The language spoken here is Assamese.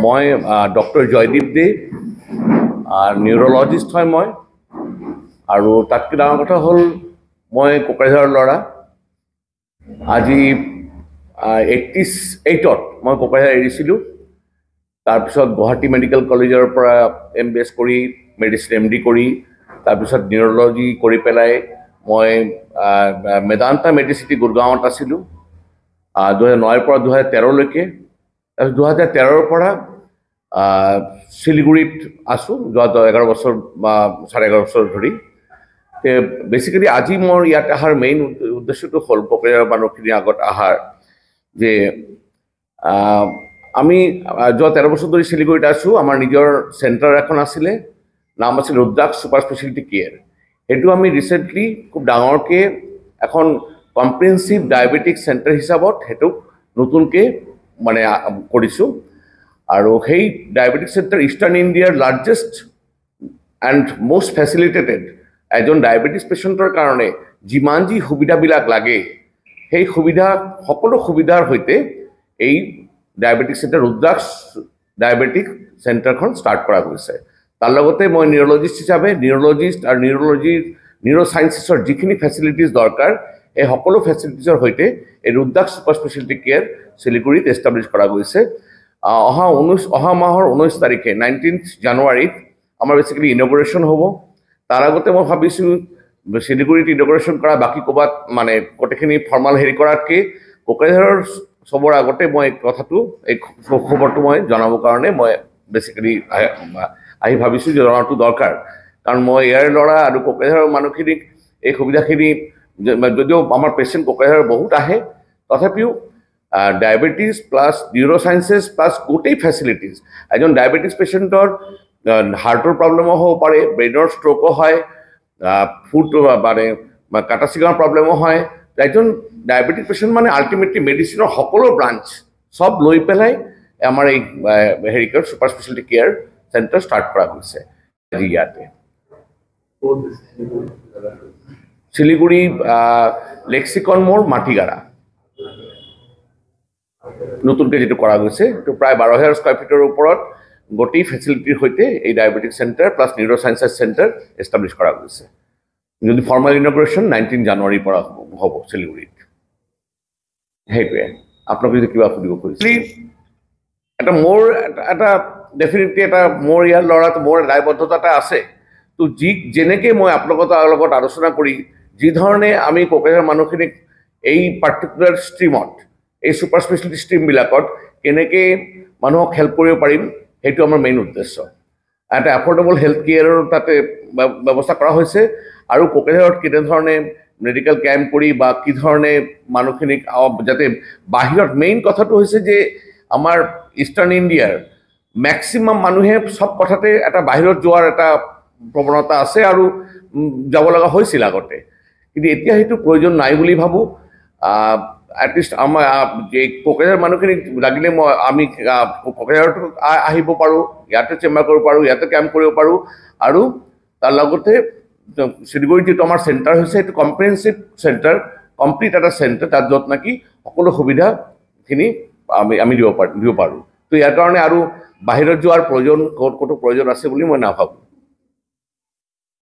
মই ডক্টৰ জয়দীপ দে নিউৰলজিষ্ট হয় মই আৰু তাতকৈ ডাঙৰ কথা হ'ল মই কোকৰাঝাৰৰ ল'ৰা আজি 88ত মই কোকৰাঝাৰ এৰিছিলোঁ তাৰপিছত গুৱাহাটী মেডিকেল কলেজৰ পৰা MBS কৰি মেডিচিন MD কৰি তাৰপিছত নিউৰলজি কৰি পেলাই মই মেদান্তা মেডিচিটি গুৰগাঁৱত আছিলোঁ 2009ৰ পৰা 2013লৈকে তাৰপিছত 2013ৰ পৰা শিলিগুৰিত আছোঁ যোৱা 11 বছৰ বা 11.5 বছৰ ধৰি বেচিকেলি আজি মোৰ ইয়াত অহাৰ মেইন উদ্দেশ্যটো হ'ল কোকৰাঝাৰৰ মানুহখিনিৰ আগত অহাৰ যে আমি যোৱা 13 বছৰ ধৰি শিলিগুৰিত আছোঁ আমাৰ নিজৰ চেণ্টাৰ এখন আছিলে নাম আছিল ৰুদ্ৰাক্ষ ছুপাৰ স্পেচিয়েলিটি কেয়াৰ সেইটো আমি ৰিচেণ্টলি খুব ডাঙৰকৈ এখন কম্প্ৰিহেনচিভ ডায়েবেটিক চেণ্টাৰ হিচাপত সেইটো নতুনকৈ মানে কৰিছোঁ আৰু সেই ডায়েবেটিক চেণ্টাৰ ইষ্টাৰ্ণ ইণ্ডিয়াৰ লাৰ্জেষ্ট এণ্ড মষ্ট ফেচিলিটেটেড এজন ডায়েবেটিছ পেচেণ্টৰ কাৰণে যিমান যি সুবিধাবিলাক লাগে সেই সকলো সুবিধাৰ সৈতে এই ডায়েবেটিক চেণ্টাৰ ৰুদ্ৰাক্ষ ডায়েবেটিক চেণ্টাৰখন ষ্টাৰ্ট কৰা গৈছে তাৰ লগতে মই নিউৰলজিষ্ট হিচাপে নিউৰলজিষ্ট আৰু নিউৰ'চাইন্সেছৰ যিখিনি ফেচিলিটিজ দৰকাৰ এই সকলো ফেচিলিটিজৰ সৈতে এই ৰুদ্ৰাক্ষ ছুপাৰ স্পেচিয়েলিটি কেয়াৰ শিলিগুৰিত এষ্টাব্লিছ কৰা গৈছে অহা মাহৰ 19 তাৰিখে 19th জানুৱাৰীত আমাৰ বেচিকেলি ইনগ্ৰেশ্যন হ'ব তাৰ আগতে মই ভাবিছোঁ শিলিগুৰিত ইনগ্ৰেশ্যন কৰা বাকী ক'ৰবাত মানে গোটেইখিনি ফৰ্মাল হেৰি কৰাতকৈ কোকৰাঝাৰৰ চবৰ আগতে মই কথাটো এই খবৰটো মই জনাবৰ কাৰণে মই বেচিকেলি আহি ভাবিছোঁ যে জনাটো দৰকাৰ কাৰণ মই ইয়াৰ ল'ৰা আৰু কোকৰাঝাৰৰ মানুহখিনিক এই সুবিধাখিনি যদিও আমাৰ পেচেণ্ট কোকৰাঝাৰৰ বহুত আহে তথাপিও ডায়েবেটিছ প্লাছ নিউৰ'চাইন্সেছ প্লাছ গোটেই ফেচিলিটিজ এজন ডায়েবেটিছ পেচেণ্টৰ হাৰ্টৰ প্ৰব্লেমো হ'ব পাৰে ব্ৰেইনৰ ষ্ট্ৰ'কো হয় ফুড মানে কাটা চিগাৰ প্ৰব্লেমো হয় এজন ডায়েবেটিক পেচেণ্ট মানে আল্টিমেটলি মেডিচিনৰ সকলো ব্ৰাঞ্চ চব লৈ পেলাই আমাৰ এই হেৰি super speciality care centre start কৰা হৈছে আজি ইয়াতে শিলিগুৰি লেক্সিকন মোৰ মাটিগাৰা নতুনকৈ যিটো কৰা গৈছে সেইটো প্ৰায় 12,000 স্কুৱাৰ ফিটৰ ওপৰত গোটেই ফেচিলিটিৰ সৈতে এই diabetic centre plus neurosciences centre establish কৰা গৈছে যদি ফৰ্মেল ইনগ্ৰেশ্যন 19 জানুৱাৰীৰ পৰা হ'ব শিলিগুৰিত সেইটোৱে আপোনাক যদি কিবা সুধিব খুজিছে এটা মোৰ এটা ডেফিনেটলি এটা মোৰ ইয়াৰ ল'ৰাটো মোৰ দায়বদ্ধতা এটা আছে তো যেনেকৈ মই আপোনালোকৰ লগত আলোচনা কৰি যিধৰণে আমি কোকৰাঝাৰৰ মানুহখিনিক এই পাৰ্টিকুলাৰ ষ্ট্ৰীমত এই ছুপাৰ স্পেচিয়েলিটি ষ্ট্ৰীমবিলাকত কেনেকৈ মানুহক হেল্প কৰিব পাৰিম সেইটো আমাৰ মেইন উদ্দেশ্য এটা এফৰ্ডেবল হেল্থ কেয়াৰৰ তাতে ব্যৱস্থা কৰা হৈছে আৰু কোকৰাঝাৰত কেনেধৰণে মেডিকেল কেম্প কৰি বা কি ধৰণে মানুহখিনিক যাতে বাহিৰত মেইন কথাটো হৈছে যে আমাৰ ইষ্টাৰ্ণ ইণ্ডিয়াৰ মেক্সিমাম মানুহে চব কথাতে এটা বাহিৰত যোৱাৰ এটা প্ৰৱণতা আছে আৰু যাব লগা হৈছিল আগতে কিন্তু এতিয়া সেইটো প্ৰয়োজন নাই বুলি ভাবোঁ এটলিষ্ট আমাৰ কোকৰাঝাৰ মানুহখিনিক লাগিলে আমি কোকৰাঝাৰত আহিব পাৰোঁ ইয়াতে চেম্বাৰ কৰিব পাৰোঁ ইয়াতে কেম্প কৰিব পাৰোঁ আৰু তাৰ লগতে শিলিগুৰিত যিটো আমাৰ চেণ্টাৰ হৈছে সেইটো কম্প্ৰিহেনচিভ চেণ্টাৰ কমপ্লিট এটা চেণ্টাৰ তাত য'ত নেকি সকলো সুবিধাখিনি আমি দিব পাৰোঁ তো ইয়াৰ কাৰণে আৰু বাহিৰত যোৱাৰ ক'তো প্ৰয়োজন আছে বুলি মই নাভাবোঁ